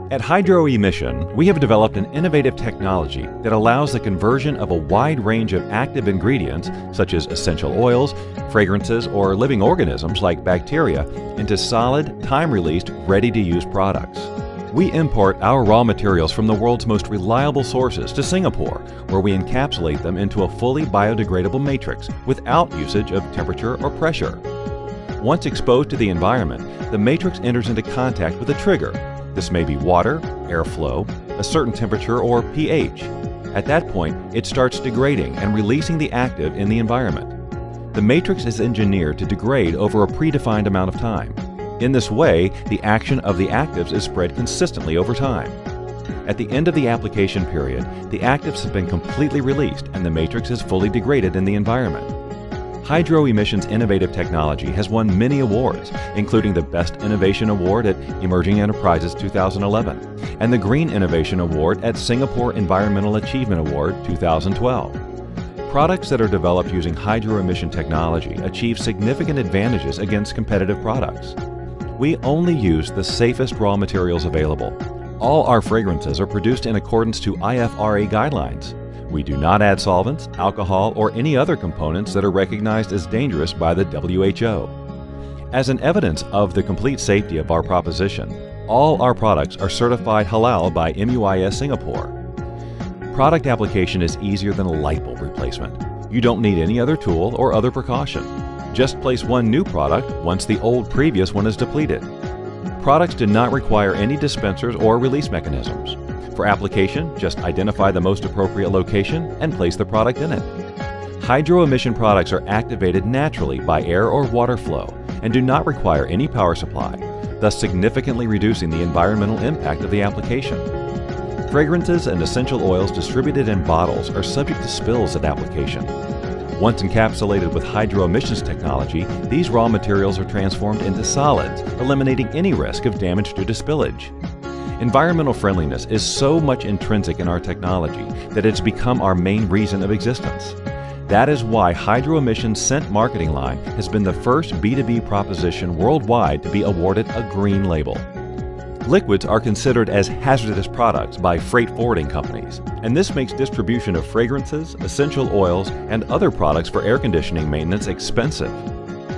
At Hydro Emission, we have developed an innovative technology that allows the conversion of a wide range of active ingredients, such as essential oils, fragrances, or living organisms like bacteria, into solid, time-released, ready-to-use products. We import our raw materials from the world's most reliable sources to Singapore, where we encapsulate them into a fully biodegradable matrix without usage of temperature or pressure. Once exposed to the environment, the matrix enters into contact with a trigger. This may be water, airflow, a certain temperature, or pH. At that point, it starts degrading and releasing the active in the environment. The matrix is engineered to degrade over a predefined amount of time. In this way, the action of the actives is spread consistently over time. At the end of the application period, the actives have been completely released and the matrix is fully degraded in the environment. Hydro Emission's innovative technology has won many awards, including the Best Innovation Award at Emerging Enterprises 2011 and the Green Innovation Award at Singapore Environmental Achievement Award 2012. Products that are developed using Hydro Emission technology achieve significant advantages against competitive products. We only use the safest raw materials available. All our fragrances are produced in accordance to IFRA guidelines. We do not add solvents, alcohol, or any other components that are recognized as dangerous by the WHO. As an evidence of the complete safety of our proposition, all our products are certified halal by MUIS Singapore. Product application is easier than a light bulb replacement. You don't need any other tool or other precaution. Just place one new product once the old previous one is depleted. Products do not require any dispensers or release mechanisms. For application, just identify the most appropriate location and place the product in it. Hydro Emission products are activated naturally by air or water flow and do not require any power supply, thus significantly reducing the environmental impact of the application. Fragrances and essential oils distributed in bottles are subject to spills at application. Once encapsulated with Hydro Emissions technology, these raw materials are transformed into solids, eliminating any risk of damage due to spillage. Environmental friendliness is so much intrinsic in our technology that it's become our main reason of existence. That is why Hydro Emission's scent marketing line has been the first B2B proposition worldwide to be awarded a green label. Liquids are considered as hazardous products by freight forwarding companies, and this makes distribution of fragrances, essential oils, and other products for air conditioning maintenance expensive.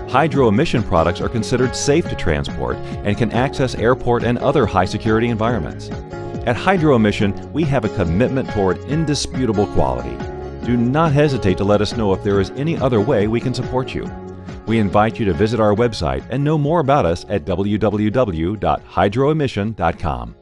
Hydro Emission products are considered safe to transport and can access airport and other high-security environments. At Hydro Emission, we have a commitment toward indisputable quality. Do not hesitate to let us know if there is any other way we can support you. We invite you to visit our website and know more about us at www.hydroemission.com.